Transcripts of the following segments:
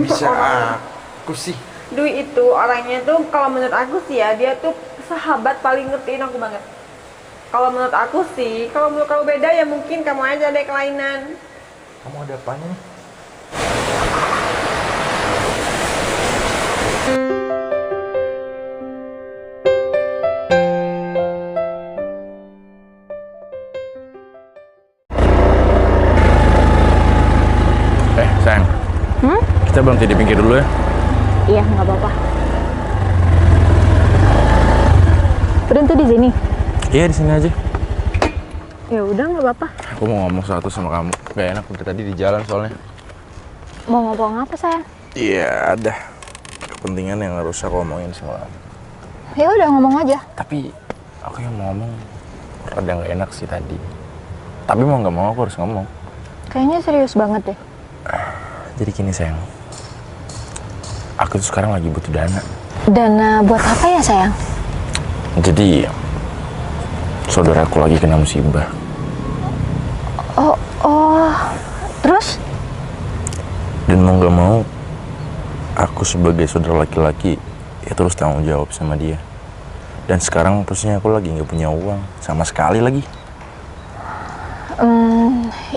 bisa orang. aku sih. Dwi itu orangnya tuh kalau menurut aku sih ya, dia tuh sahabat paling ngertiin aku banget. Kalau menurut aku sih, kalau menurut kamu beda ya mungkin kamu aja ada kelainan. Kamu ada apanya nih? Sayang, kita berhenti di pinggir dulu ya. Iya, nggak apa-apa. Berhenti di sini. Iya, di sini aja. Ya udah, nggak apa-apa. Aku mau ngomong sesuatu sama kamu. Gak enak dari tadi di jalan soalnya. Mau ngomong apa, sayang? Iya, ada kepentingan yang harus aku omongin sama kamu. Ya udah, ngomong aja. Tapi aku yang mau ngomong rada nggak enak sih tadi. Tapi mau nggak mau aku harus ngomong. Kayaknya serius banget deh. Jadi gini sayang, aku tuh sekarang lagi butuh dana. Dana buat apa ya, sayang? Jadi saudaraku lagi kena musibah. Oh, terus? Dan mau nggak mau, aku sebagai saudara laki-laki ya terus tanggung jawab sama dia. Dan sekarang posisinya aku lagi nggak punya uang sama sekali lagi.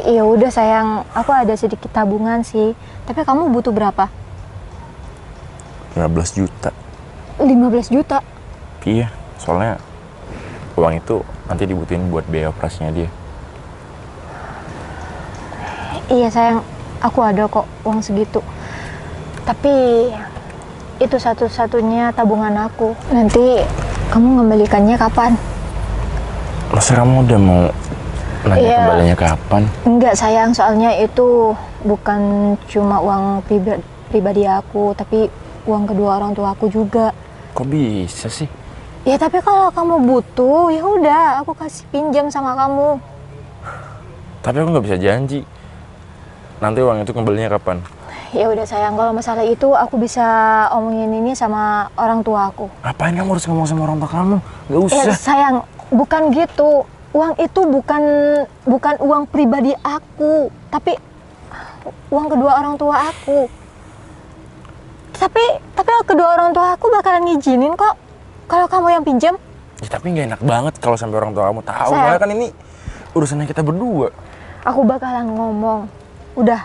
Ya udah sayang, aku ada sedikit tabungan sih. Tapi kamu butuh berapa? 15 juta. 15 juta? Iya, soalnya uang itu nanti dibutuhin buat biaya operasinya dia. Iya sayang, aku ada kok uang segitu. Tapi itu satu-satunya tabungan aku. Nanti kamu ngembalikannya kapan? Masa kamu udah mau nanya Iya. kembalinya kapan? Enggak sayang, soalnya itu bukan cuma uang pribadi aku, tapi uang kedua orang tua aku juga. Kok bisa sih? Ya tapi kalau kamu butuh, ya udah aku kasih pinjam sama kamu. Tapi aku nggak bisa janji. Nanti uang itu kembalinya kapan? Ya udah sayang, kalau masalah itu aku bisa omongin ini sama orang tua aku. Ngapain kamu harus ngomong sama orang tua kamu? Nggak usah. Ya sayang, bukan gitu. Uang itu bukan uang pribadi aku, tapi uang kedua orang tua aku. Tapi kedua orang tua aku bakalan ngizinin kok kalau kamu yang pinjam. Ya, tapi nggak enak banget kalau sampai orang tua kamu tahu. Sayang. Soalnya kan ini urusannya kita berdua. Aku bakalan ngomong. Udah,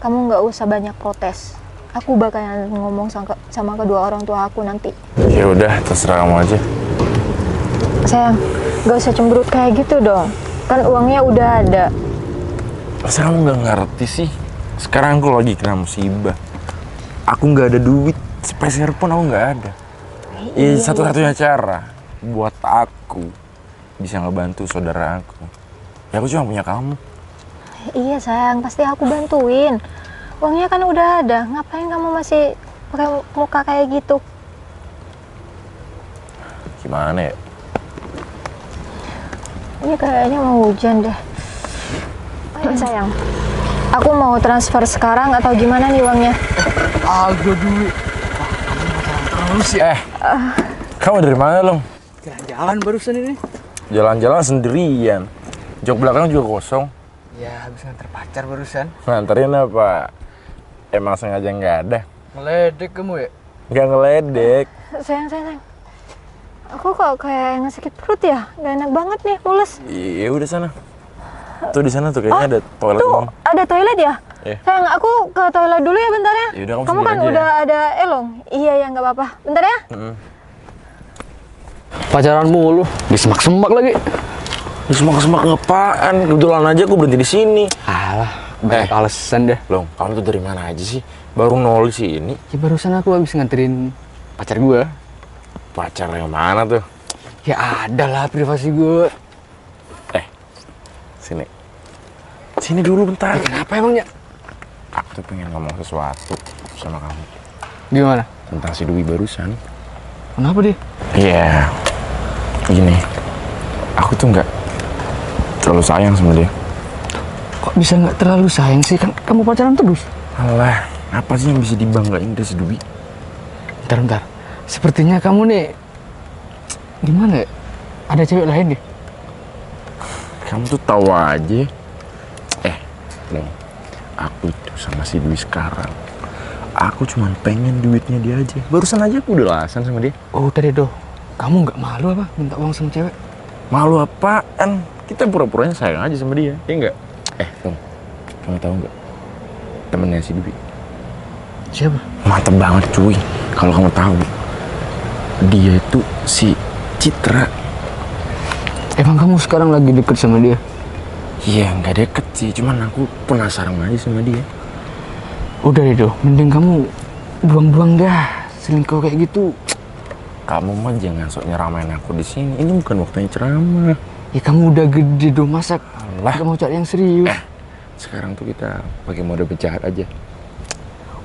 kamu nggak usah banyak protes. Aku bakalan ngomong sama kedua orang tua aku nanti. Ya udah, terserah kamu aja. Sayang, nggak usah cemberut kayak gitu dong. Kan uangnya udah ada. Masa kamu nggak ngerti sih? Sekarang aku lagi kena musibah. Aku nggak ada duit, sepeser pun aku nggak ada. Iya, Satu-satunya cara buat aku bisa ngebantu saudara aku. Ya aku cuma punya kamu. Iya sayang, pasti aku bantuin. Uangnya kan udah ada, ngapain kamu masih pakai muka kayak gitu? Gimana ya? Ini kayaknya mau hujan deh. Ayo sayang, aku mau transfer sekarang atau gimana nih uangnya? Agak dulu. Terus sih. Kamu dari mana, Long? Jalan-jalan barusan ini. Jalan-jalan sendirian. Jok belakang juga kosong. Ya habis nganter pacar barusan. Nganterin apa? Emang sengaja nggak ada? Meledek kamu ya? Nggak ngeledek. Sayang. Aku kok kayak yang sakit perut ya? Gak enak banget nih, mules. Iya udah sana. Tuh di sana tuh kayaknya ada toilet Tuh, umum. ada toilet ya? Iya. Sayang, aku ke toilet dulu ya bentar ya. Yaudah, kamu Kamu kan sendiri aja. udah ada Elong. Iya ya, nggak apa-apa. Bentar ya. Pacaran mulu, disemak-semak lagi. Di semak-semak ngapaan? Kebetulan aja aku berhenti di sini. Alah, banyak alasan deh. Long, kamu tuh dari mana aja sih? Baru nol sih ini. Ya barusan aku habis nganterin pacar gua. Pacar yang mana tuh? Ya ada lah privasi gua. Sini. Sini dulu bentar. Kenapa emangnya? Aku tuh pengen ngomong sesuatu sama kamu. Gimana? Tentang si Dwi barusan. Kenapa dia? Iya. Gini. Aku tuh nggak terlalu sayang sama dia. Kok bisa nggak terlalu sayang sih? Kan kamu pacaran terus. Alah, apa sih yang bisa dibanggain dari si Dwi? Bentar. Sepertinya kamu nih gimana ya? Ada cewek lain deh. Kamu tuh tahu aja. Long, aku itu sama si Dwi sekarang. Aku cuma pengen duitnya dia aja. Barusan aja aku udah alasan sama dia. Oh udah deh Do, kamu nggak malu apa minta uang sama cewek? Malu apaan? Kita pura-puranya sayang aja sama dia, ya enggak? Tom, kamu tahu nggak? Temennya si Dwi. Siapa? Mantep banget cuy. Kalau kamu tahu, dia itu si Citra. Emang kamu sekarang lagi deket sama dia? Iya, nggak deket sih. Cuman aku penasaran aja sama dia. Udah deh Do, mending kamu buang-buang dah selingkuh kayak gitu. Kamu mah jangan sok nyeramain aku di sini. Ini bukan waktunya ceramah. Ya kamu udah gede Do, masak. Alah. Gak mau cari yang serius. Sekarang tuh kita pakai mode penjahat aja.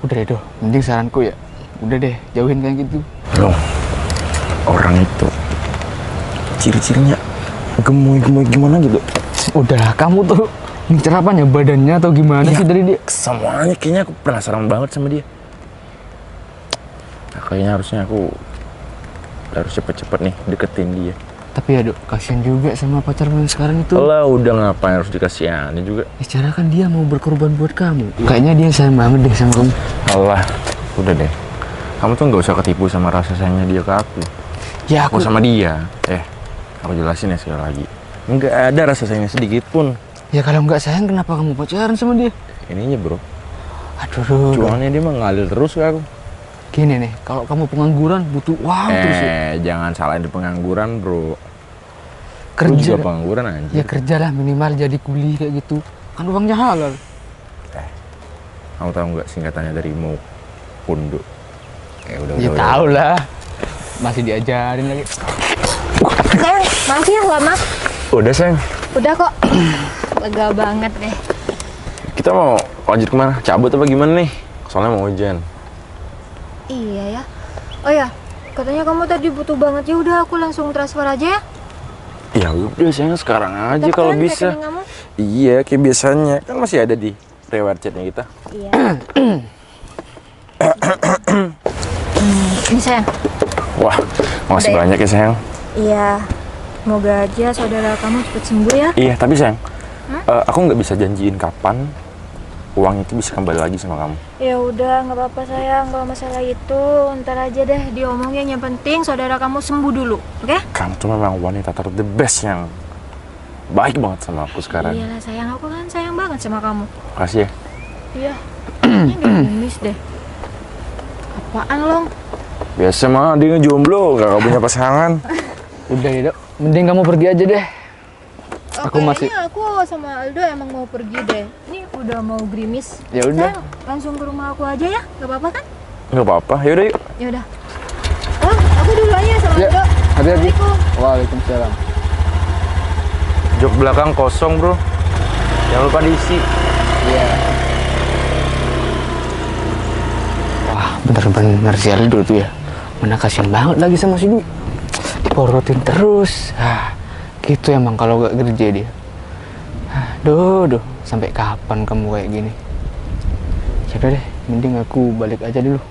Udah deh Do, mending saranku ya. Udah deh, jauhin kayak gitu. Loh, orang itu ciri-cirinya gemoy-gemoy gimana gitu? Udah, kamu tuh ngincer apanya? Badannya atau gimana Ya, sih dari dia? semuanya kayaknya aku penasaran banget sama dia. Nah, kayaknya aku harus cepet-cepet nih deketin dia. Tapi ya Dok, kasihan juga sama pacar yang sekarang itu. Lah udah ngapain harus dikasihani juga. Ya, secara kan dia mau berkorban buat kamu. Kayaknya dia sayang banget deh sama kamu. Allah, udah deh. Kamu tuh nggak usah ketipu sama rasa sayangnya dia ke aku. Ya Aku sama dia. Aku jelasin ya sekali lagi. Nggak ada rasa sayangnya sedikit pun. Ya kalau nggak sayang kenapa kamu pacaran sama dia? Ininya bro, Aduh, Dok. cuannya dia mah ngalir terus ke aku. Gini nih, kalau kamu pengangguran butuh uang terus ya. Jangan salahin di pengangguran bro. Lu Kerja. juga pengangguran anjir. Ya kerjalah minimal jadi kuli kayak gitu. Kan uangnya halal. Kamu tahu nggak singkatannya dari mau punduk? Udah. Tahu lah. Masih diajarin lagi. Sayang, maaf ya lama. Udah sayang. Udah kok. Lega banget deh. Kita mau lanjut kemana? Cabut apa gimana nih? Soalnya mau hujan. Iya ya. Oh ya, katanya kamu tadi butuh banget. Ya udah aku langsung transfer aja ya. Ya udah sayang, sekarang aja Dapat kalau kan bisa. rekening kamu? Iya, kayak biasanya. Kan masih ada di reward chatnya kita. Iya. Ini sayang. Wah, makasih Udah ya? banyak ya sayang. Iya. Semoga aja saudara kamu cepat sembuh ya. Iya, tapi sayang, aku nggak bisa janjiin kapan uang itu bisa kembali lagi sama kamu. Ya udah, nggak apa-apa sayang. Kalau masalah itu ntar aja deh diomongin. Yang penting saudara kamu sembuh dulu, oke? Kamu tuh memang wanita ter the best yang baik banget sama aku sekarang. Iyalah sayang, aku kan sayang banget sama kamu. Makasih ya. Iya. Kayaknya dia gemes deh. Apaan Long? Biasa mah dia ngejomblo, gak punya pasangan. Udah ya Dok, mending kamu pergi aja deh. Aku masih- Kayaknya aku sama Aldo emang mau pergi deh. Ini udah mau gerimis. Ya udah. Sayang, langsung ke rumah aku aja ya. Gak apa-apa kan? Gak apa-apa, yaudah yuk. Ya udah. Oh, aku duluan ya sama Ya, Aldo. hati-hati. Assalamualaikum. Waalaikumsalam. Jok belakang kosong bro, jangan lupa diisi. Iya. Wah, bener-bener si Aldo tuh ya. Mana kasihan banget lagi sama si Dwi. Diporotin terus. Gitu emang kalau gak kerja dia. Duh, sampai kapan kamu kayak gini? Yaudah deh, mending aku balik aja dulu.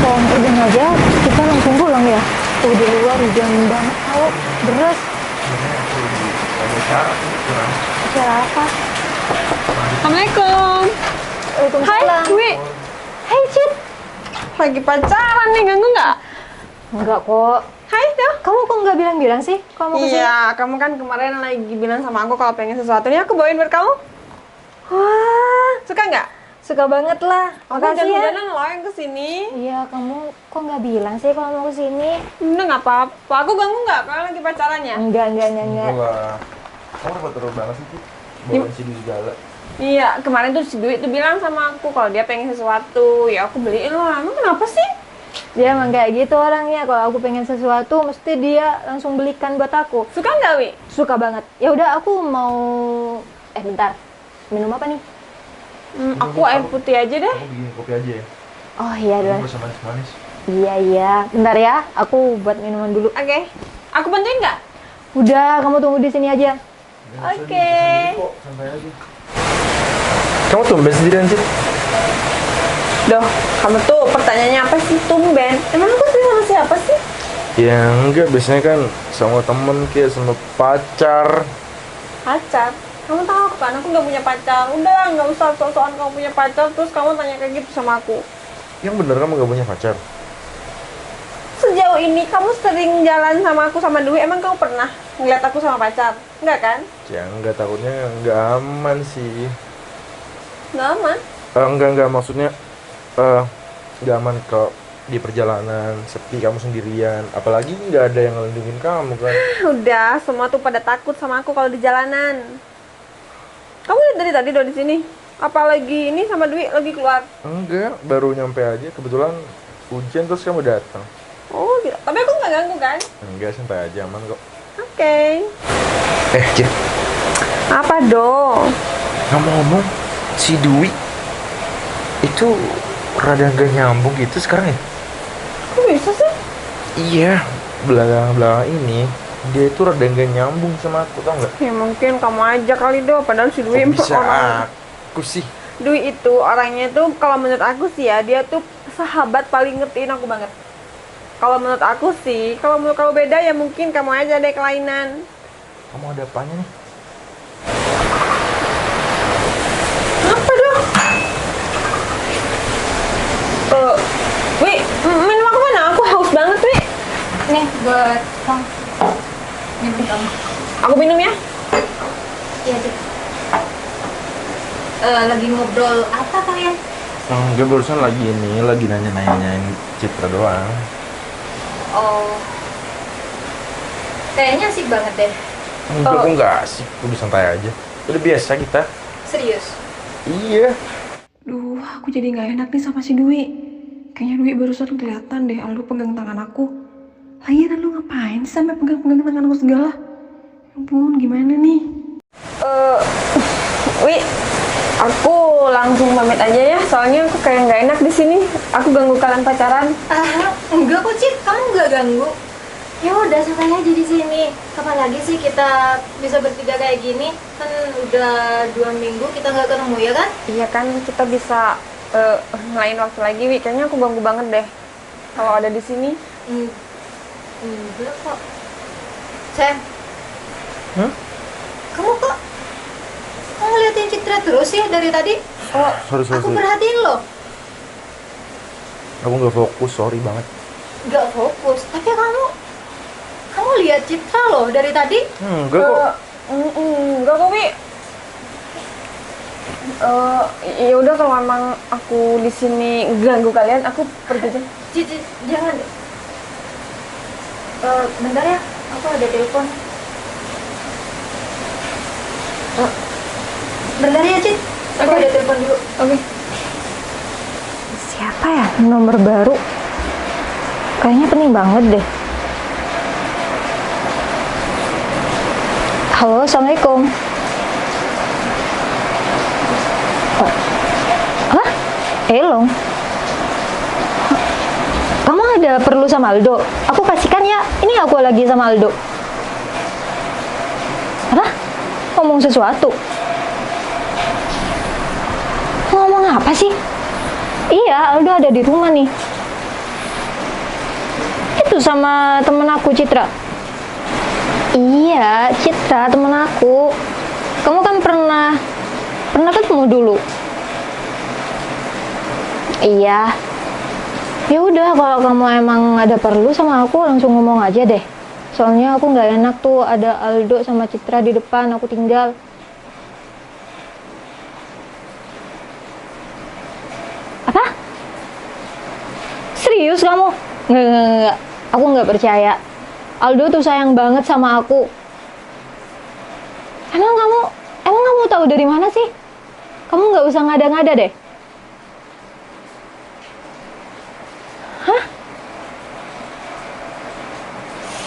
Sayang, udah aja kita langsung pulang ya. Tuh di luar hujan banget tau. Deras. Acara apa? Assalamualaikum. Hai, Waalaikumsalam. Dwi. Hai Cid. Lagi pacaran nih, ganggu nggak? Enggak kok. Hai, dah. Kamu kok nggak bilang-bilang sih kalau mau kesini? Iya, kamu kan kemarin lagi bilang sama aku kalau pengen sesuatu. Nih aku bawain buat kamu. Wah, Suka nggak? suka banget lah. Aku Makasih ya. hujan-hujanan loh yang kesini. Iya, kamu kok nggak bilang sih kalau mau kesini? Udah nggak apa-apa. Aku ganggu nggak kalau lagi pacarannya? Enggak. Kamu dapat terus banget sih, bawain sini segala. Iya, kemarin tuh si Dwi tuh bilang sama aku kalau dia pengen sesuatu, ya aku beliin lah. Emang kenapa sih? Dia emang kayak gitu orangnya. Kalau aku pengen sesuatu, mesti dia langsung belikan buat aku. Suka nggak, Wi? Suka banget. Ya udah, aku mau. Bentar. Minum apa nih? Aku air putih aja deh. Kamu bikin kopi aja ya? Oh iya dong. Bisa manis-manis. Iya. Bentar ya, aku buat minuman dulu. Oke. Aku bantuin nggak? Udah, kamu tunggu di sini aja. Oke. Santai aja. Kamu tumben sendirian sih? Duh, kamu tuh pertanyaannya apa sih tumben? Emang aku sih sama siapa sih? Ya enggak, biasanya kan sama temen kayak sama pacar. Pacar? Kamu tahu kan aku nggak punya pacar. Udah, nggak usah sok-sokan kamu punya pacar terus kamu tanya kayak gitu sama aku. Yang bener kamu gak punya pacar? Sejauh ini kamu sering jalan sama aku sama Dwi, emang kamu pernah ngeliat aku sama pacar? Enggak kan? Ya enggak, takutnya enggak aman sih. Nggak aman. Enggak, maksudnya enggak aman kalau di perjalanan sepi kamu sendirian, apalagi nggak ada yang ngelindungin kamu kan. Udah, semua tuh pada takut sama aku kalau di jalanan. Kamu lihat dari tadi udah di sini. Apalagi ini sama Dwi lagi keluar. Enggak, baru nyampe aja, kebetulan hujan terus kamu datang. Oh, gitu. Tapi aku nggak ganggu kan? Enggak, santai aja, aman kok. Oke. Cid, Apa dong? ngomong-ngomong, si Dwi itu rada gak nyambung gitu sekarang ya? Kok bisa sih? Iya, belakang-belakang ini dia itu rada gak nyambung sama aku, tau nggak? Ya mungkin kamu aja kali do. Padahal si Dwi Kok bisa orang. aku sih? Dwi itu orangnya tuh kalau menurut aku sih ya, dia tuh sahabat paling ngertiin aku banget. Kalau menurut aku sih, kalau menurut kamu beda ya mungkin kamu aja ada kelainan. Kamu ada apanya nih? Apa dong? Wi, minum aku mana? Aku haus banget, Wi. Nih buat kamu. Minum kamu. Aku minum ya. Iya deh. Lagi ngobrol apa kalian? Enggak, barusan lagi nanya-nanyain Citra doang. Oh, kayaknya asik banget deh. Enggak, aku enggak asik, udah santai aja. Udah biasa kita. Serius? Iya. Duh, aku jadi nggak enak nih sama si Dwi. Kayaknya Dwi barusan kelihatan deh Aldo pegang tangan aku. Lagian lu ngapain sih sampai pegang-pegang tangan aku segala? Ya ampun, gimana nih? Wi, aku langsung pamit aja ya. Soalnya aku kayak nggak enak di sini. Aku ganggu kalian pacaran. Enggak kok Cid, kamu nggak ganggu. Ya udah santai aja di sini. Kapan lagi sih kita bisa bertiga kayak gini? Kan udah 2 minggu kita nggak ketemu ya kan? Iya kan, kita bisa lain waktu lagi. Wi, kayaknya aku ganggu banget deh kalau ada di sini. Enggak kok. Sam, kamu kok ngeliatin Citra terus sih dari tadi? Oh, Sorry. Aku perhatiin loh. Aku nggak fokus, sorry banget. Nggak fokus, tapi kamu lihat Citra loh dari tadi. Enggak kok. enggak kok, Wi. Ya udah, kalau emang aku di sini ganggu kalian, aku pergi aja. Cid, jangan. Bentar ya, aku ada telepon. Bentar ya Cid, aku ada telepon dulu. Oke. Siapa ya nomor baru? Kayaknya penting banget deh. Halo, assalamualaikum. Hah? Elong? Kamu ada perlu sama Aldo? Aku kasihkan ya. Ini aku lagi sama Aldo. Apa? Ngomong sesuatu? Ngomong apa sih? Iya, Aldo ada di rumah nih. Itu sama temen aku, Citra. Iya, Citra, temen aku. Kamu kan pernah ketemu dulu. Iya. Ya udah, kalau kamu emang ada perlu sama aku, langsung ngomong aja deh. Soalnya aku nggak enak tuh ada Aldo sama Citra di depan, aku tinggal. Apa? Serius kamu? Nggak. Aku nggak percaya. Aldo tuh sayang banget sama aku. Emang kamu tahu dari mana sih? Kamu nggak usah ngada-ngada deh. Hah?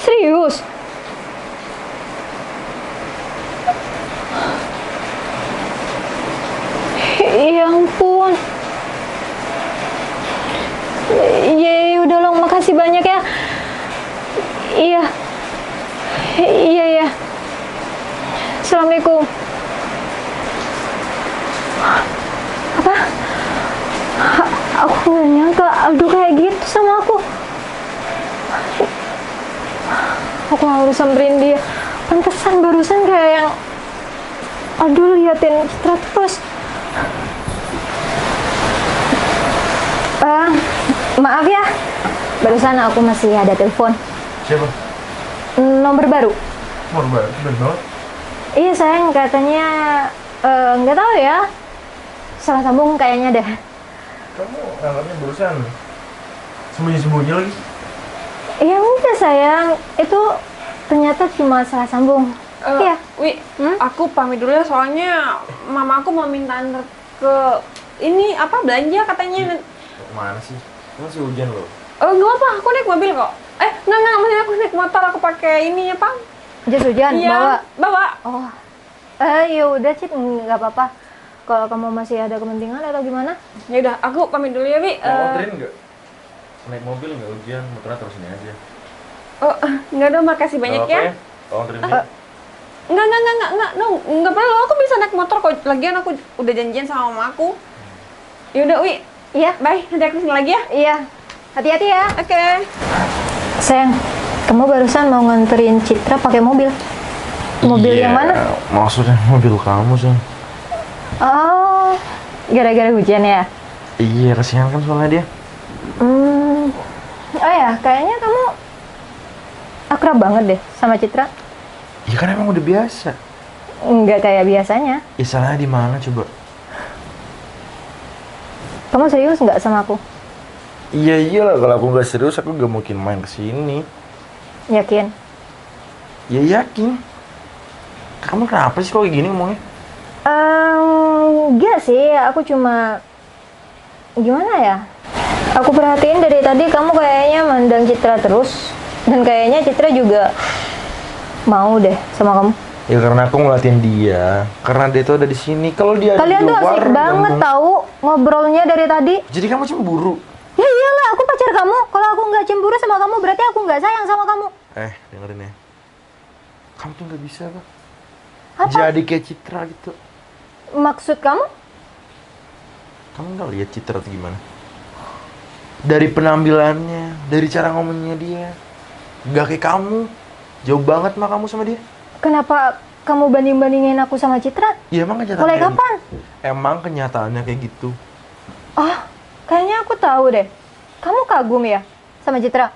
Serius? Ya ampun. Ya udah loh, makasih banyak ya. Iya. Assalamualaikum. Apa? Aku gak nyangka Aldo kayak gitu sama aku. Aku harus samperin dia. Pantesan barusan kayak yang aduh liatin Citra terus. Maaf ya, barusan aku masih ada telepon. Siapa? Nomor baru. Nomor baru? Bener. Iya sayang, katanya nggak tahu ya. Salah sambung kayaknya deh. Kamu ngangkatnya barusan sembunyi-sembunyi lagi? Iya enggak sayang, itu ternyata cuma salah sambung. Iya. Wi, aku pamit dulu ya soalnya mama aku mau minta antar ke ini apa belanja katanya. Kemana sih? Masih hujan loh. Nggak apa, aku naik mobil kok. Nggak, maksudnya aku naik motor, aku pakai ini ya, Pang. Jas hujan, Iya, bawa. Oh, ya udah Cit, nggak apa-apa. Kalau kamu masih ada kepentingan atau gimana? Ya udah, aku pamit dulu ya, Wi. Mau anterin nggak? Naik mobil nggak hujan, motornya terus ini aja. Nggak dong, makasih banyak ya. Mau anterin dia? Nggak perlu, aku bisa naik motor kok. Lagian aku udah janjian sama mama aku. Ya udah, Wi. Iya, Bye, nanti aku kesini lagi ya. iya. Hati-hati ya. Oke. Sayang, kamu barusan mau nganterin Citra pakai mobil. Mobil yang mana? Maksudnya mobil kamu sih. Oh, gara-gara hujan ya? Iya, kasihan kan soalnya dia. Oh ya, kayaknya kamu akrab banget deh sama Citra. Iya kan emang udah biasa. Nggak kayak biasanya. Ya salahnya di mana coba? Kamu serius nggak sama aku? Iya iyalah, kalau aku nggak serius aku nggak mungkin main kesini. Yakin? Ya yakin. Kamu kenapa sih kok kayak gini ngomongnya? Enggak sih, aku cuma gimana ya? Aku perhatiin dari tadi kamu kayaknya mandang Citra terus, dan kayaknya Citra juga mau deh sama kamu. Ya karena aku ngeliatin dia, karena dia tuh ada di sini. Kalau dia ada Kalian di tuh luar, asik banget ganggu. tahu ngobrolnya dari tadi. Jadi kamu cemburu? Ya iyalah, aku pacar kamu. Kalau aku nggak cemburu sama kamu, berarti aku nggak sayang sama kamu. Dengerin ya. Kamu tuh nggak bisa kok. Apa? Jadi kayak Citra gitu. Maksud kamu? Kamu nggak lihat Citra tuh gimana? Dari penampilannya, dari cara ngomongnya dia, nggak kayak kamu. Jauh banget mah kamu sama dia. Kenapa kamu banding-bandingin aku sama Citra? Ya emang kenyataannya. Mulai kapan? Emang kenyataannya kayak gitu. Oh, kayaknya aku tahu deh. Kamu kagum ya sama Citra?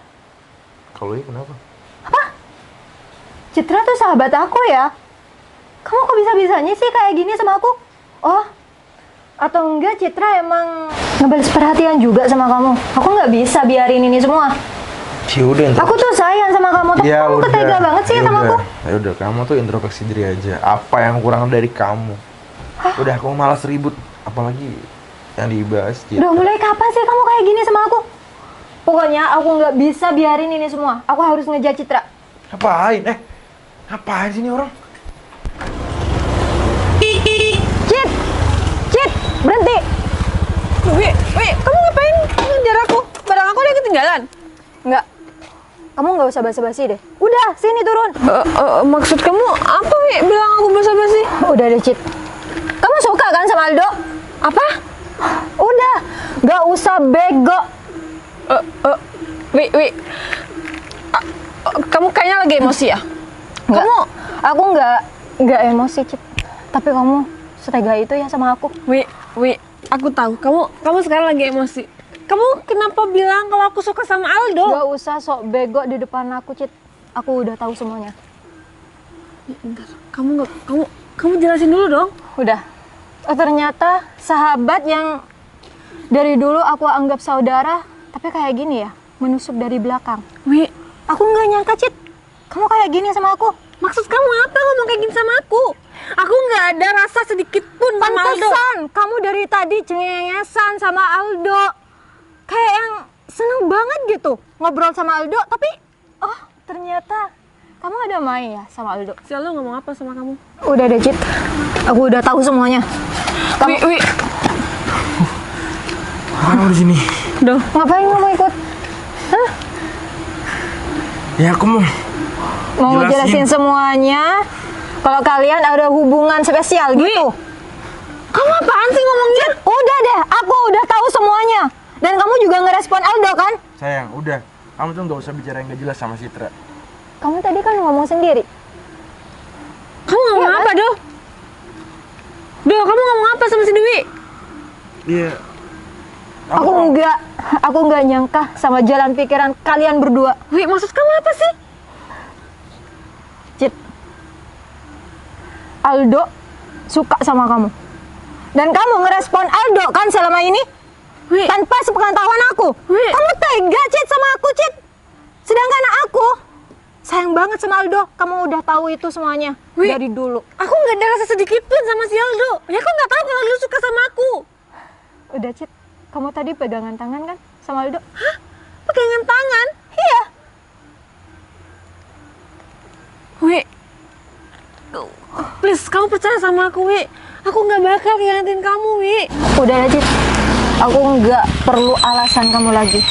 Kalau iya kenapa? Citra tuh sahabat aku ya. Kamu kok bisa-bisanya sih kayak gini sama aku? Oh, atau enggak Citra emang ngebalas perhatian juga sama kamu? Aku nggak bisa biarin ini semua. Ya udah. Aku tuh sayang sama kamu, tapi kamu tega banget sih sama aku. Ya udah, kamu tuh introspeksi diri aja. Apa yang kurang dari kamu? Udah, aku malas ribut, apalagi yang dibahas. Udah mulai kapan sih kamu kayak gini sama aku? Pokoknya aku nggak bisa biarin ini semua. Aku harus ngejar Citra. Ngapain? Ngapain sih ini orang? Cit, berhenti. Wi, kamu ngapain ngejar aku? Barang aku udah ketinggalan. Nggak. Kamu nggak usah basa-basi deh. Udah, sini turun. Maksud kamu apa, Wi? Bilang aku basa-basi? Udah deh, Cit. Kamu suka kan sama Aldo? Apa? Udah, nggak usah bego. Wi. Kamu kayaknya lagi emosi ya? Nggak. Aku nggak emosi, Cit. Tapi kamu setega itu ya sama aku. Wi, aku tahu. Kamu sekarang lagi emosi. Kamu kenapa bilang kalau aku suka sama Aldo? Gak usah sok bego di depan aku, Cit. Aku udah tahu semuanya. Bentar, kamu jelasin dulu dong. Udah. Ternyata sahabat yang dari dulu aku anggap saudara, tapi kayak gini ya, menusuk dari belakang. Wi, Aku nggak nyangka, Cit. Kamu kayak gini sama aku. maksud kamu apa ngomong kayak gini sama aku? Aku nggak ada rasa sedikit pun sama Aldo. Pantesan kamu dari tadi cengengesan sama Aldo. Kayak yang seneng banget gitu ngobrol sama Aldo, tapi ternyata kamu ada main ya sama Aldo. Si Aldo ngomong apa sama kamu? Udah deh, Cit. Aku udah tahu semuanya. Wi. Kamu di sini. Duh. Ngapain kamu ikut? Hah? Ya aku mau Jelasin semuanya. Kalau kalian ada hubungan spesial gitu. Kamu apaan sih ngomongnya? Udah deh, aku udah tahu semuanya. Dan kamu juga ngerespon Aldo kan? sayang, udah. Kamu tuh nggak usah bicara yang nggak jelas sama Citra. kamu tadi kan ngomong sendiri. Kamu ngomong apa, Do? Do, kamu ngomong apa sama si Dewi? Iya. Aku nggak nyangka sama jalan pikiran kalian berdua. Wi, maksud kamu apa sih? Cit, Aldo suka sama kamu. Dan kamu ngerespon Aldo kan selama ini? Wi, Tanpa sepengetahuan aku. Wi. Kamu tega, Cit, sama aku, Cit. Sedangkan aku sayang banget sama Aldo. Kamu udah tahu itu semuanya Wi. dari dulu. aku nggak ada rasa sedikit pun sama si Aldo. Ya aku nggak tahu kalau Aldo suka sama aku. Udah, Cit. Kamu tadi pegangan tangan kan sama Aldo? Hah? Pegangan tangan? Iya. Wi, please kamu percaya sama aku, Wi. Aku nggak bakal khianatin kamu, Wi. Udah ya, Cit. Aku nggak perlu alasan kamu lagi.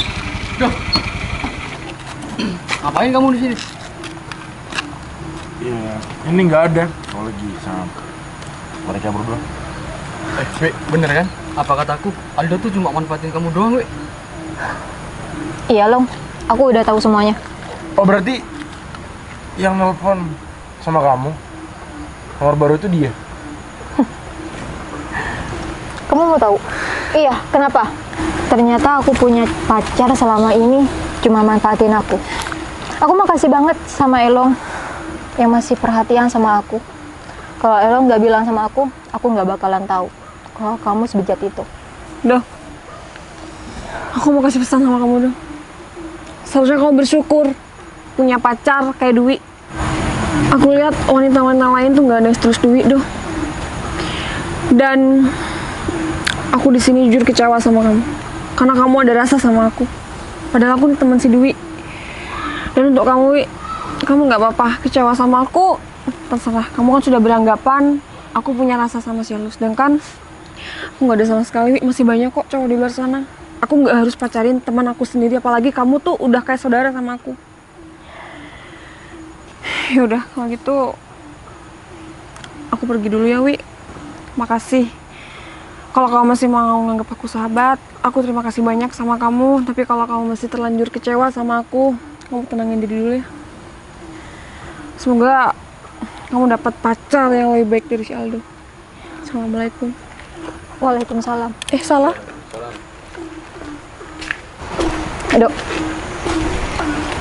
Ngapain kamu di sini? Iya, ini nggak ada. Kalau lagi sama mereka berdua. Wi, bener kan? Apa kataku? Aldo tuh cuma manfaatin kamu doang, Wi. Iya, Long. Aku udah tahu semuanya. Oh, berarti yang nelpon sama kamu nomor baru itu dia? Kamu mau tahu? Iya, kenapa? Ternyata aku punya pacar selama ini cuma manfaatin aku. Aku makasih banget sama Elong yang masih perhatian sama aku. Kalau Elong nggak bilang sama aku nggak bakalan tahu kalau kamu sebejat itu. Do, aku mau kasih pesan sama kamu, Do. Seharusnya kamu bersyukur punya pacar kayak Dwi. Aku lihat wanita-wanita lain tuh nggak ada yang terus Dwi, Do. Dan aku di sini jujur kecewa sama kamu, karena kamu ada rasa sama aku. Padahal aku teman si Dwi. Dan untuk kamu, Wi, kamu nggak apa-apa kecewa sama aku. Terserah. Kamu kan sudah beranggapan aku punya rasa sama si Aldo. Sedangkan aku nggak ada sama sekali, Wi. Masih banyak kok cowok di luar sana. Aku nggak harus pacarin teman aku sendiri, apalagi kamu tuh udah kayak saudara sama aku. Ya udah, kalau gitu aku pergi dulu ya, Wi. Makasih. Kalau kamu masih mau nganggap aku sahabat, aku terima kasih banyak sama kamu. Tapi kalau kamu masih terlanjur kecewa sama aku, kamu tenangin diri dulu ya. Semoga kamu dapat pacar yang lebih baik dari si Aldo. Assalamualaikum. Waalaikumsalam. Salah. Aduh,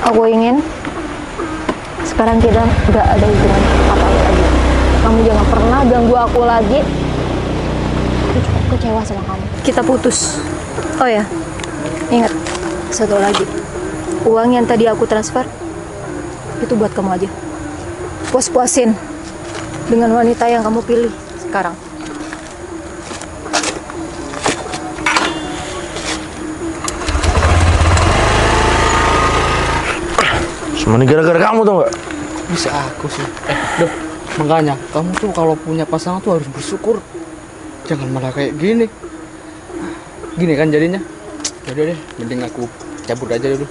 aku ingin sekarang kita nggak ada hubungan apa-apa lagi. Kamu jangan pernah ganggu aku lagi. Aku cukup kecewa sama kamu. Kita putus. Oh ya, ingat satu lagi. Uang yang tadi aku transfer itu buat kamu aja. Puas-puasin dengan wanita yang kamu pilih sekarang. Semua ini gara-gara kamu tau nggak? Bisa aku sih. Duh, makanya kamu tuh kalau punya pasangan tuh harus bersyukur. Jangan malah kayak gini. Gini kan jadinya. Yaudah deh, mending aku cabut aja dulu.